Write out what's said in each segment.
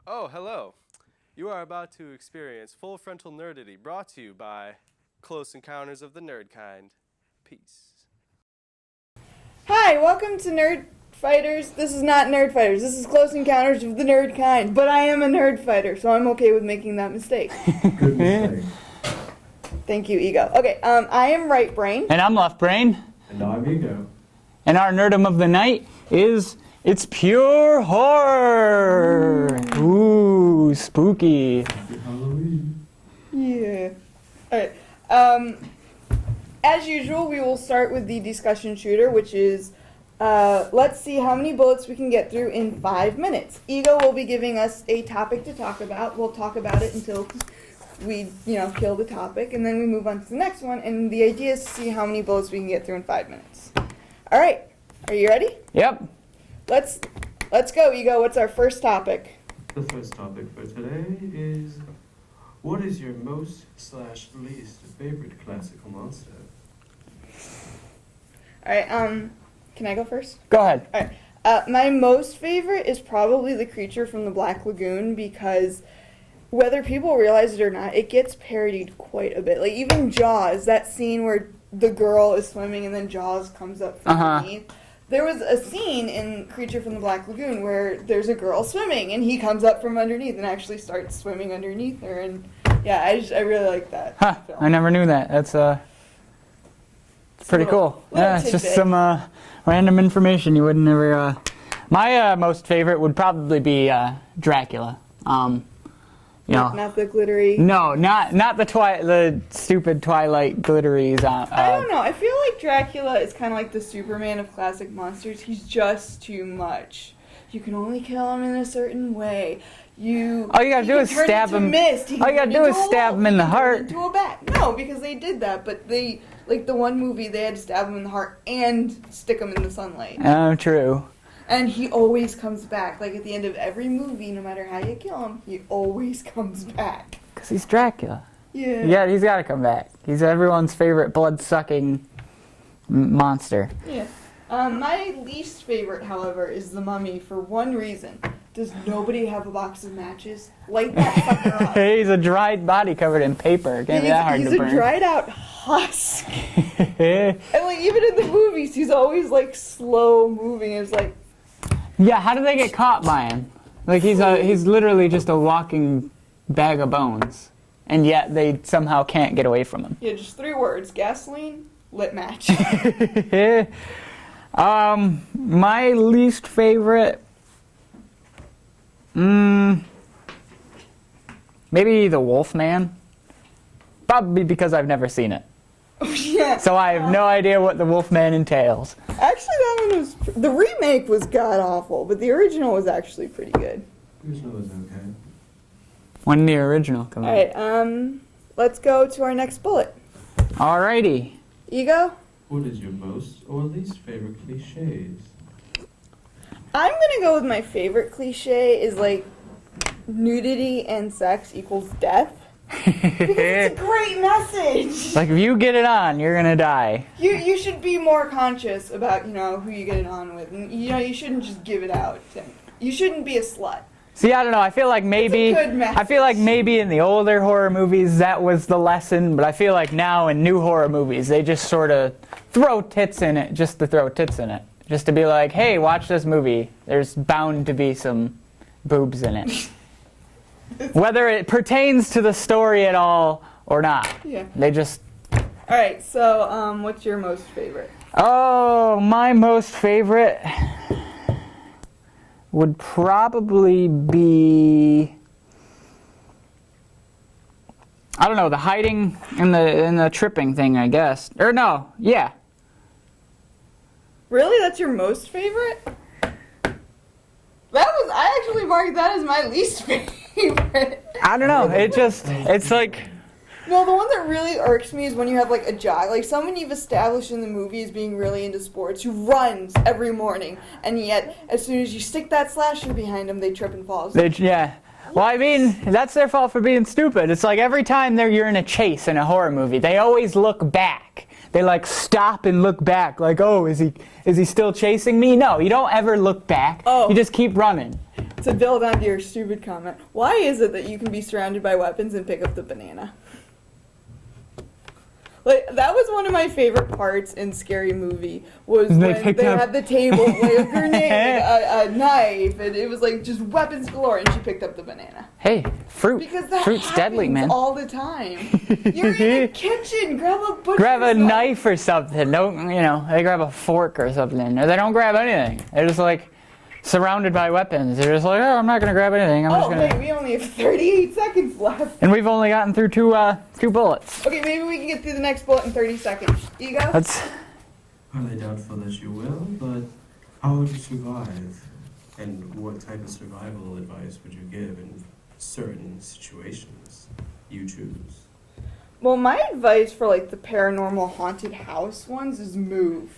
Oh, hello. You are about to experience full frontal nerdity brought to you by Close Encounters of the Nerd Kind. Peace. Hi, welcome to Nerd Fighters. This is not Nerd Fighters. This is Close Encounters of the Nerd Kind. But I am a nerd fighter, so I'm okay with making that mistake. Good mistake. Thank you, Ego. Okay, I am Right Brain. And I'm Left Brain. And I'm Ego. And our nerdum of the night is it's pure horror. Ooh, spooky. Happy Halloween. Yeah. Alright. As usual, we will start with the discussion shooter, which is let's see how many bullets we can get through in 5 minutes. Ego will be giving us a topic to talk about. We'll talk about it until we, kill the topic, and then we move on to the next one. And the idea is to see how many bullets we can get through in 5 minutes. All right. Are you ready? Yep. Let's go, Ego. What's our first topic? The first topic for today is, what is your most/least favorite classical monster? All right. Can I go first? Go ahead. All right. My most favorite is probably the creature from the Black Lagoon, because whether people realize it or not, it gets parodied quite a bit. Like, even Jaws, that scene where the girl is swimming and then Jaws comes up from underneath. There was a scene in Creature from the Black Lagoon where there's a girl swimming and he comes up from underneath and actually starts swimming underneath her. And yeah, I really like that film. I never knew that. That's pretty cool. Yeah, it's just some random information you wouldn't ever. My most favorite would probably be Dracula. Not the glittery. No, not the stupid Twilight glitteries. I don't know. I feel like Dracula is kind of like the Superman of classic monsters. He's just too much. You can only kill him in a certain way. All you gotta do is stab him. All you gotta do is stab him in the heart. Into a bat. No, because they did that, but the one movie, they had to stab him in the heart and stick him in the sunlight. Oh, true. And he always comes back. Like, at the end of every movie, no matter how you kill him, he always comes back. Because he's Dracula. Yeah. Yeah, he's got to come back. He's everyone's favorite blood-sucking monster. Yeah. My least favorite, however, is the Mummy for one reason. Does nobody have a box of matches? Light that fucker up. He's a dried body covered in paper. Can't be that hard to burn. He's a dried out husk. And, like, even in the movies, he's always, like, slow moving. It's like... Yeah, how do they get caught by him? Like, he's literally just a walking bag of bones. And yet they somehow can't get away from him. Yeah, just 3 words. Gasoline, lit match. My least favorite... maybe the Wolfman. Probably because I've never seen it. Yeah. So I have no idea what the Wolfman entails. Actually, that one was... The remake was god-awful, but the original was actually pretty good. The original was okay. When did the original come out? Alright, let's go to our next bullet. Alrighty. Ego? What is your most or least favorite cliches? I'm gonna go with my favorite cliche is, like, nudity and sex equals death. Because it's a great message. Like, if you get it on, you're gonna die. You should be more conscious about, who you get it on with. And, you shouldn't just give it out. You shouldn't be a slut. See, I don't know. I feel like maybe It's a good message. I feel like maybe in the older horror movies that was the lesson, but I feel like now in new horror movies they just sort of throw tits in it just to throw tits in it. Just to be like, "Hey, watch this movie. There's bound to be some boobs in it." Whether it pertains to the story at all or not. Yeah. They just... Alright, so, what's your most favorite? Oh, my most favorite would probably be... I don't know, the hiding and the tripping thing, I guess. Or no, yeah. Really? That's your most favorite? I actually marked that as my least favorite. I don't know, it's like... No, the one that really irks me is when you have, like, a jog. Like, someone you've established in the movie as being really into sports who runs every morning, and yet, as soon as you stick that slasher behind them, they trip and fall. Yeah. Well, I mean, that's their fault for being stupid. It's like every time you're in a chase in a horror movie, they always look back. They like stop and look back, like, oh, is he still chasing me? No, you don't ever look back. Oh. You just keep running. to build onto your stupid comment, why is it that you can be surrounded by weapons and pick up the banana? Like, that was one of my favorite parts in Scary Movie, was They when picked they up- had the table with a grenade, a knife, and it was like just weapons galore, and she picked up the banana. Hey, fruit. Because that Fruit's happens deadly, man. all the time. You're in the kitchen, grab a butcher Grab a knife. knife or something. Don't, they grab a fork or something. Or they don't grab anything. They're just like surrounded by weapons. They're just like, oh, I'm not going to grab anything. I'm just Oh, going to. wait, we only have 38 seconds left. And we've only gotten through two bullets. Okay, maybe we can get through the next bullet in 30 seconds. Ego? That's. Highly doubtful that you will, but how would you survive? And what type of survival advice would you give in certain situations you choose? Well, my advice for like the paranormal haunted house ones is move.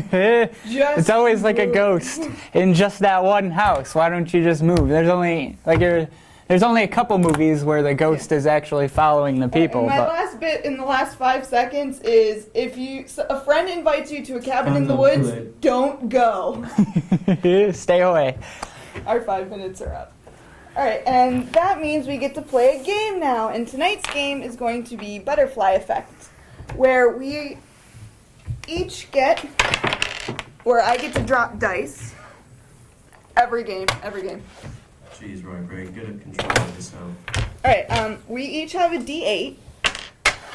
It's always like a move. ghost in just that one house. Why don't you just move? There's only a couple movies where the ghost is actually following the people. And my But last bit in the last 5 seconds is if a friend invites you to a cabin in the Too woods, late. don't go. stay away. Our 5 minutes are up. Alright, and that means we get to play a game now. And tonight's game is going to be Butterfly Effect, where we each get, where I get to drop dice. Every game. Jeez, Roy, very good at controlling yourself. Alright, we each have a D8,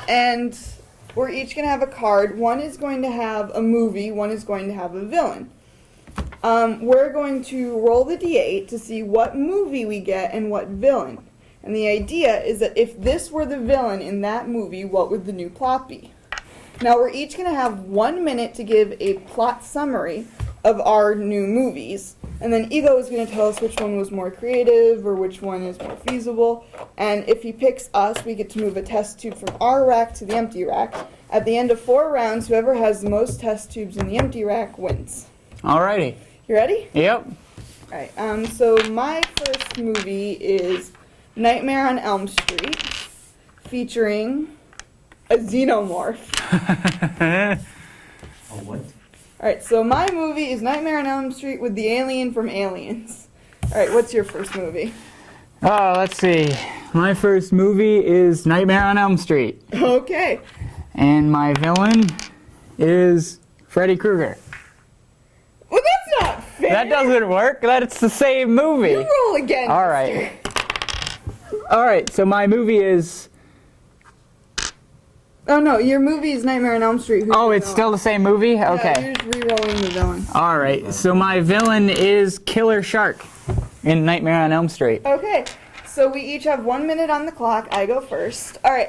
and we're each going to have a card. One is going to have a movie, one is going to have a villain. We're going to roll the D8 to see what movie we get and what villain. And the idea is that if this were the villain in that movie, what would the new plot be? Now we're each going to have 1 minute to give a plot summary of our new movies. And then Ego is going to tell us which one was more creative or which one is more feasible. And if he picks us, we get to move a test tube from our rack to the empty rack. At the end of 4 rounds, whoever has the most test tubes in the empty rack wins. Alrighty. You ready? Yep. Alright, so my first movie is Nightmare on Elm Street, featuring a xenomorph. Oh, what? Alright, so my movie is Nightmare on Elm Street with the alien from Aliens. Alright, what's your first movie? Oh, let's see. My first movie is Nightmare on Elm Street. Okay. And my villain is Freddy Krueger. Well, that's not fair. That doesn't work. That's the same movie. You roll again. All right. All right, so my movie is. Oh no, your movie is Nightmare on Elm Street. Who's Oh, your it's villain? still the same movie? Yeah, Okay. you're just re-rolling the villain. All right, so my villain is Killer Shark in Nightmare on Elm Street. Okay, so we each have 1 minute on the clock. I go first. All right.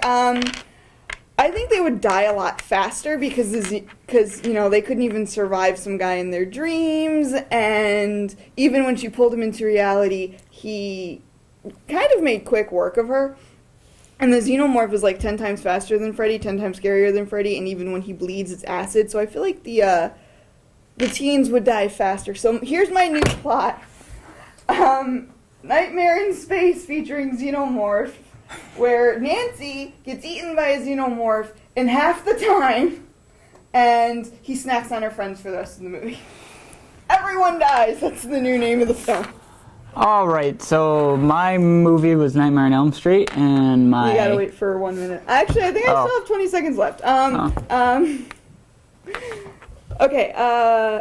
I think they would die a lot faster because they couldn't even survive some guy in their dreams, and even when she pulled him into reality, he kind of made quick work of her. And the xenomorph is like 10 times faster than Freddy, 10 times scarier than Freddy, and even when he bleeds, it's acid. So I feel like the teens would die faster. So here's my new plot. Nightmare in Space featuring Xenomorph, where Nancy gets eaten by a Xenomorph in half the time, and he snacks on her friends for the rest of the movie. Everyone dies. That's the new name of the film. All right, so my movie was Nightmare on Elm Street, and my. You gotta wait for 1 minute. Actually, I think I Oh. still have 20 seconds left. Okay,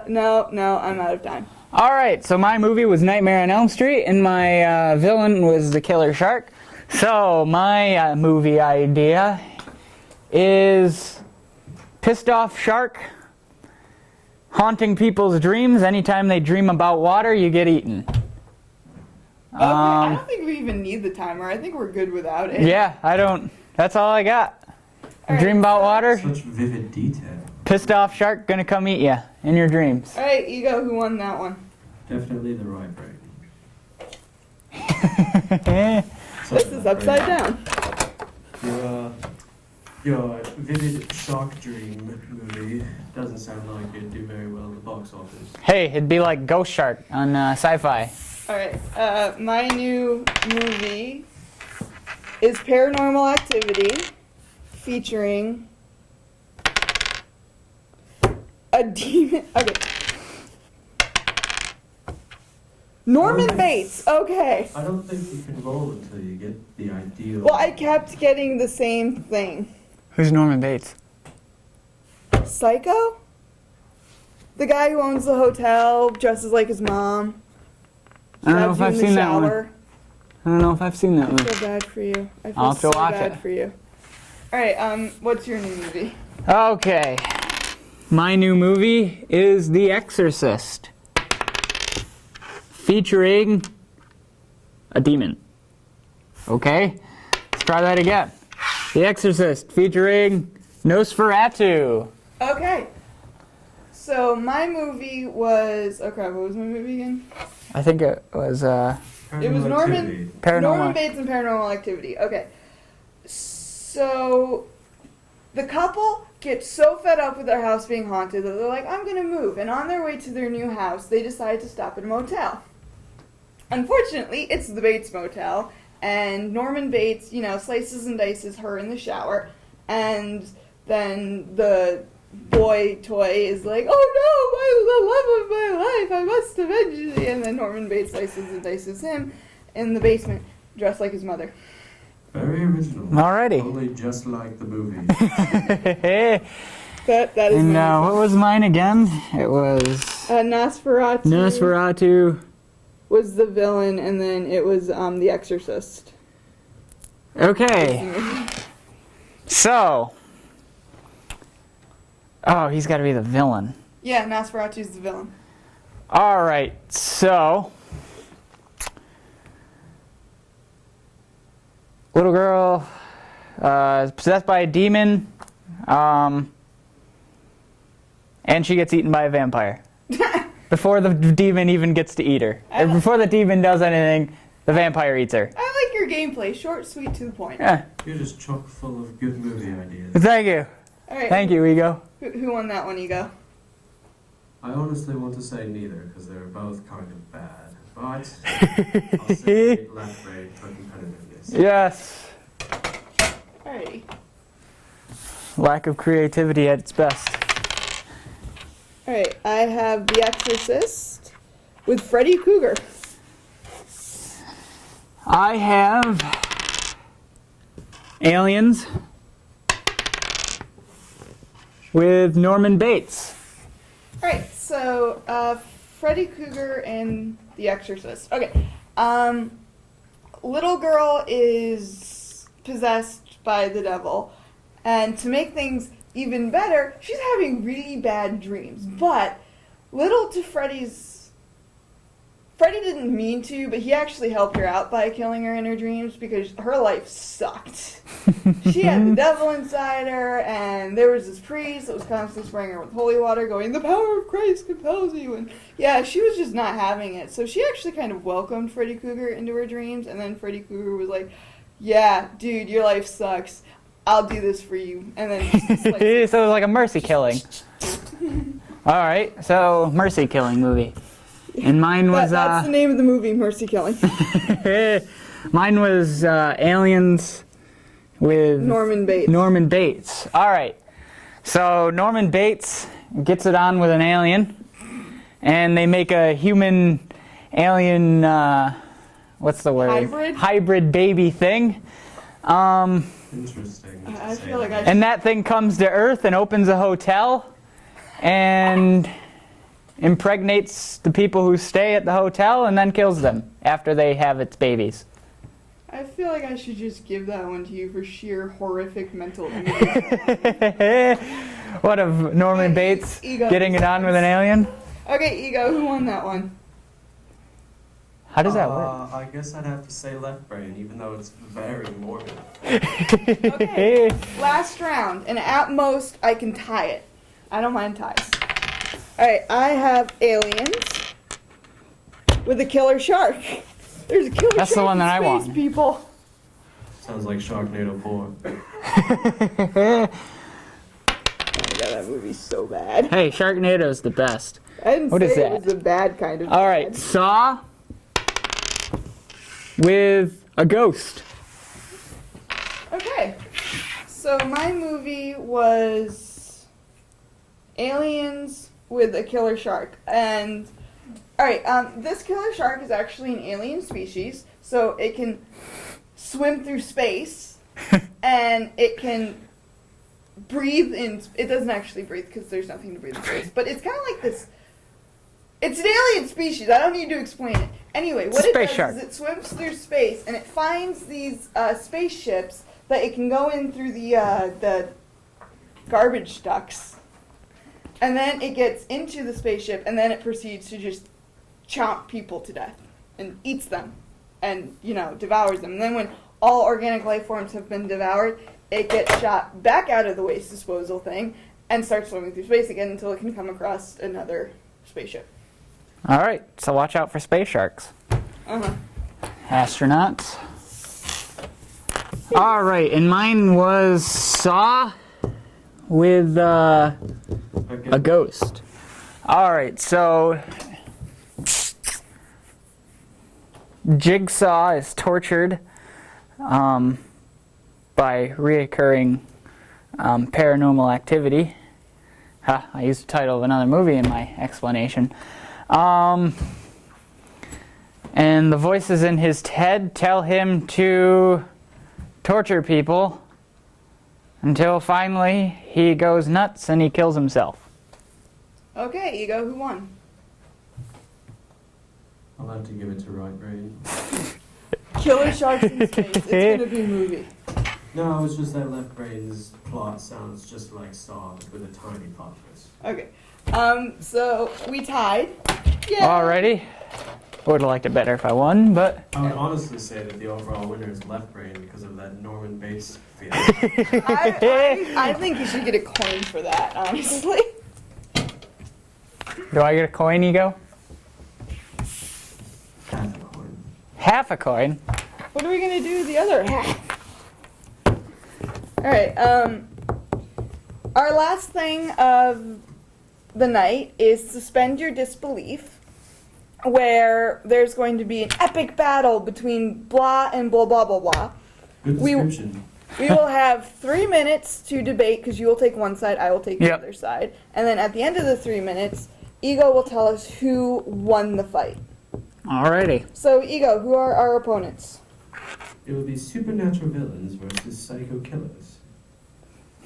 no, I'm out of time. All right, so my movie was Nightmare on Elm Street, and my villain was the Killer Shark. So my movie idea is pissed off shark haunting people's dreams. Anytime they dream about water, you get eaten. Okay, I don't think we even need the timer. I think we're good without it. Yeah, I don't. That's all I got. All right, Dream about so- water. Such vivid detail. Pissed off shark gonna come eat you in your dreams. All right, Ego, who won that one? Definitely the right brain. This is upside down. Your vivid shark dream movie doesn't sound like it'd do very well in the box office. Hey, it'd be like Ghost Shark on Sci-Fi. All right, my new movie is Paranormal Activity, featuring a demon. Okay. Norman Okay. Bates. Okay. I don't think you can roll until you get the ideal. Well, I kept getting the same thing. Who's Norman Bates? Psycho? The guy who owns the hotel, dresses like his mom. I don't know stabs if you I've in the seen that one. shower. I don't know if I've seen that I one. feel bad for you. I feel I'll have to so watch bad it. for you. Alright, what's your new movie? Okay. My new movie is The Exorcist, featuring a demon. Okay? Let's try that again. The Exorcist, featuring Nosferatu. Okay. So my movie was what was my movie again? I think it was It was Paranormal Norman- Activity. Paranormal. Norman Bates and Paranormal Activity. Okay. So the couple gets so fed up with their house being haunted that they're like, I'm gonna move. And on their way to their new house, they decide to stop at a motel. Unfortunately, it's the Bates Motel, and Norman Bates, slices and dices her in the shower, and then the boy toy is like, oh no, the love of my life, I must avenge thee. And then Norman Bates slices and dices him in the basement, dressed like his mother. Very original. Alrighty. Only just like the movie. That is And my what was mine again? It was Nosferatu Nosferatu. was the villain, and then it was The Exorcist. Okay. So. Oh, he's got to be the villain. Yeah, Nosferatu's the villain. All right. So. Little girl is possessed by a demon. And she gets eaten by a vampire. Before the demon even gets to eat her. I like- Before the demon does anything, the vampire eats her. I like your gameplay, short, sweet, to the point. Yeah. You're just chock full of good movie ideas. Thank you. All right. Thank you, Ego. Who won that one, Ego? I honestly want to say neither, because they're both kind of bad. But I'll say Left Brain for competitiveness. Yes. Alrighty. Lack of creativity at its best. Alright, I have The Exorcist with Freddy Krueger. I have Aliens with Norman Bates. Alright, so Freddy Krueger and The Exorcist. Okay. Little girl is possessed by the devil, and to make things even better, she's having really bad dreams. But little to Freddy's, Freddy didn't mean to, but he actually helped her out by killing her in her dreams because her life sucked. She had the devil inside her, and there was this priest that was constantly spraying her with holy water, going, "The power of Christ compels you." And yeah, she was just not having it. So she actually kind of welcomed Freddy Krueger into her dreams, and then Freddy Krueger was like, "Yeah, dude, your life sucks. I'll do this for you." And then just So like, it was like a mercy killing. All right, so mercy killing movie. And mine was that's the name of the movie, Mercy Killing. mine was Aliens with Norman Bates. Norman Bates. All right. So Norman Bates gets it on with an alien, and they make a human alien. What's the word? Hybrid? Hybrid baby thing. Interesting. to I say feel like that. And that thing comes to Earth and opens a hotel, and impregnates the people who stay at the hotel, and then kills them after they have its babies. I feel like I should just give that one to you for sheer horrific mental image. What of Norman Bates Ego. getting it on with an alien? Okay, Ego, who won that one? How does that work? I guess I'd have to say Left Brain, even though it's very morbid. Okay. Last round, and at most I can tie it. I don't mind ties. Alright, I have Aliens with a killer shark. There's a killer That's the shark one in that I space, want. people. Sounds like Sharknado 4. Oh my god, that movie's so bad. Hey, Sharknado's the best. I didn't What say is it that? was the bad kind of All right, bad. Saw with a ghost. Okay. So my movie was Aliens with a killer shark. And Alright, this killer shark is actually an alien species, so it can swim through space, and it can breathe in. It doesn't actually breathe because there's nothing to breathe in space, but it's kind of like this. It's an alien species. I don't need to explain it. Anyway, what it Space does shark. is it swims through space, and it finds these spaceships that it can go in through the garbage ducts, and then it gets into the spaceship, and then it proceeds to just chomp people to death and eats them, and devours them. And then when all organic life forms have been devoured, it gets shot back out of the waste disposal thing and starts swimming through space again until it can come across another spaceship. All right, so watch out for space sharks. Uh-huh. Astronauts. All right, and mine was Saw with a ghost. All right, so Jigsaw is tortured by reoccurring paranormal activity. I used the title of another movie in my explanation. And the voices in his head tell him to torture people until finally he goes nuts and he kills himself. Okay, Ego, who won? I'll have to give it to Right Brain. Killer Sharks in Space. It's gonna be a movie. No, it's just that Left Brain's plot sounds just like Saw with a tiny plot twist. Okay. So we tied. Yeah. Alrighty. Would have liked it better if I won, but I would honestly say that the overall winner is Left Brain because of that Norman Bates feeling. I think you should get a coin for that, honestly. do I get a coin, Ego? Half a coin. Half a coin? What are we gonna do with the other half? Alright, our last thing of the night is Suspend Your Disbelief, where there's going to be an epic battle between blah and blah blah blah blah. Good We- description. We will have 3 minutes to debate, because you will take one side, I will take the Yep. other side. And then at the end of the 3 minutes, Ego will tell us who won the fight. Alrighty. So, Ego, who are our opponents? It would be supernatural villains versus psycho killers.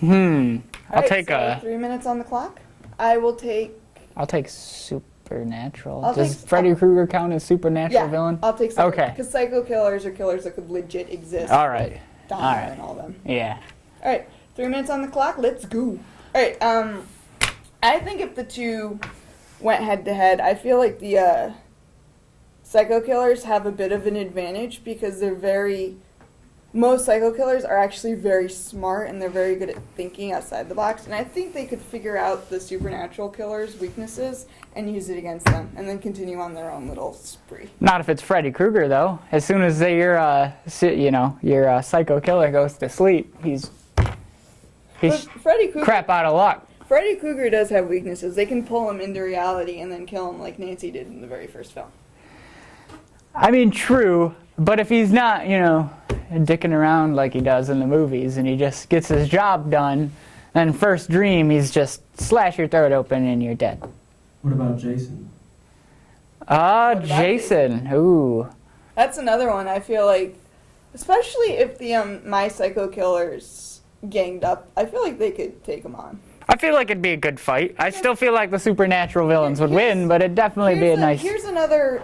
I'll Alright, take so 3 minutes on the clock. I will take... I'll take supernatural. I'll Does take- Freddy Krueger count as supernatural Yeah, villain? I'll take psycho. Okay. Because psycho killers are killers that could legit exist. Alright. Donna alright. and all them. Yeah. Alright, 3 minutes on the clock. Let's go. Alright, I think if the two went head to head, I feel like the psycho killers have a bit of an advantage because most psycho killers are actually very smart and they're very good at thinking outside the box. And I think they could figure out the supernatural killer's weaknesses and use it against them and then continue on their own little spree. Not if it's Freddy Krueger, though. As soon as your psycho killer goes to sleep, he's But Freddy Krueger, crap out of luck. Freddy Krueger does have weaknesses. They can pull him into reality and then kill him like Nancy did in the very first film. I mean, true, but if he's not, dicking around like he does in the movies and he just gets his job done, then first dream, he's just slash your throat open and you're dead. What about Jason? about Jason. Ooh. That's another one. I feel like, especially if the My Psycho Killers ganged up, I feel like they could take him on. I feel like it'd be a good fight. I still feel like the supernatural villains would win, but it'd definitely be a nice... Here's another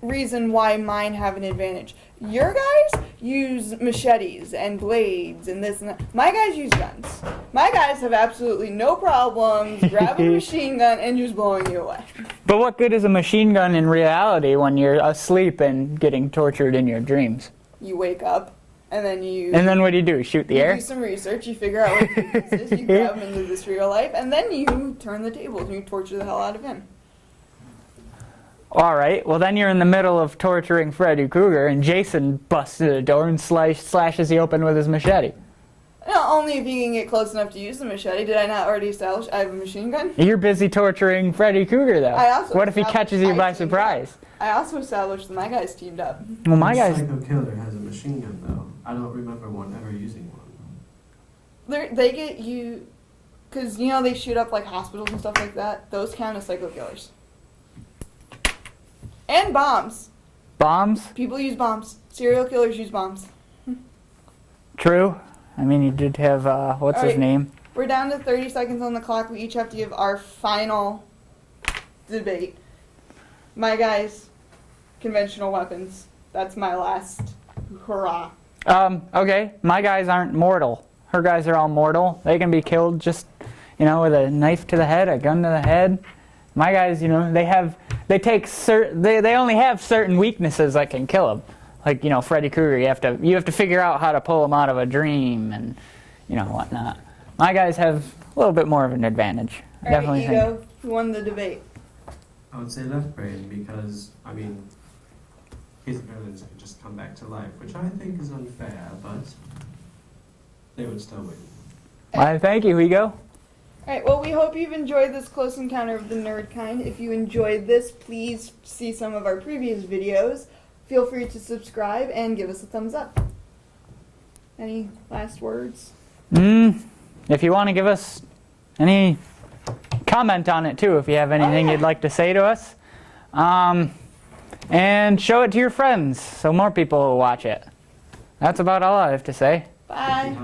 reason why mine have an advantage. Your guys use machetes and blades and this and that. My guys use guns. My guys have absolutely no problems grabbing a machine gun and just blowing you away. But what good is a machine gun in reality when you're asleep and getting tortured in your dreams? You wake up and then you... And then what do? Shoot the You air? do some research, you figure out what his weakness is, you grab him into this real life, and then you turn the tables and you torture the hell out of him. Alright, well then you're in the middle of torturing Freddy Krueger and Jason busts through the door and slashes you open with his machete. No, only if you can get close enough to use the machete. Did I not already establish I have a machine gun? You're busy torturing Freddy Krueger though. I also What if he established catches you I by teamed surprise? I also established that my guys teamed up. Well, my Which guy's... psycho killer has a machine gun, though? I don't remember one ever using one. They get you... Because, they shoot up, like, hospitals and stuff like that. Those count as psycho killers. And bombs. Bombs? People use bombs. Serial killers use bombs. True. I mean, you did have, what's his Alright. name? We're down to 30 seconds on the clock. We each have to give our final debate. My guys, conventional weapons. That's my last hurrah. Okay, my guys aren't mortal. Her guys are all mortal. They can be killed just, with a knife to the head, a gun to the head. My guys, they only have certain weaknesses that can kill them. Like, Freddy Krueger, you have to figure out how to pull him out of a dream and, whatnot. My guys have a little bit more of an advantage. I Alright, definitely Ego, who won the debate? I would say left brain because, his villains could just come back to life, which I think is unfair, but they would still win. Why, thank you, Ego. Alright, well, we hope you've enjoyed this Close Encounter of the Nerd Kind. If you enjoyed this, please see some of our previous videos. Feel free to subscribe and give us a thumbs up. Any last words? If you want to give us any comment on it too, if you have anything you'd like to say to us. And show it to your friends so more people will watch it. That's about all I have to say. Bye.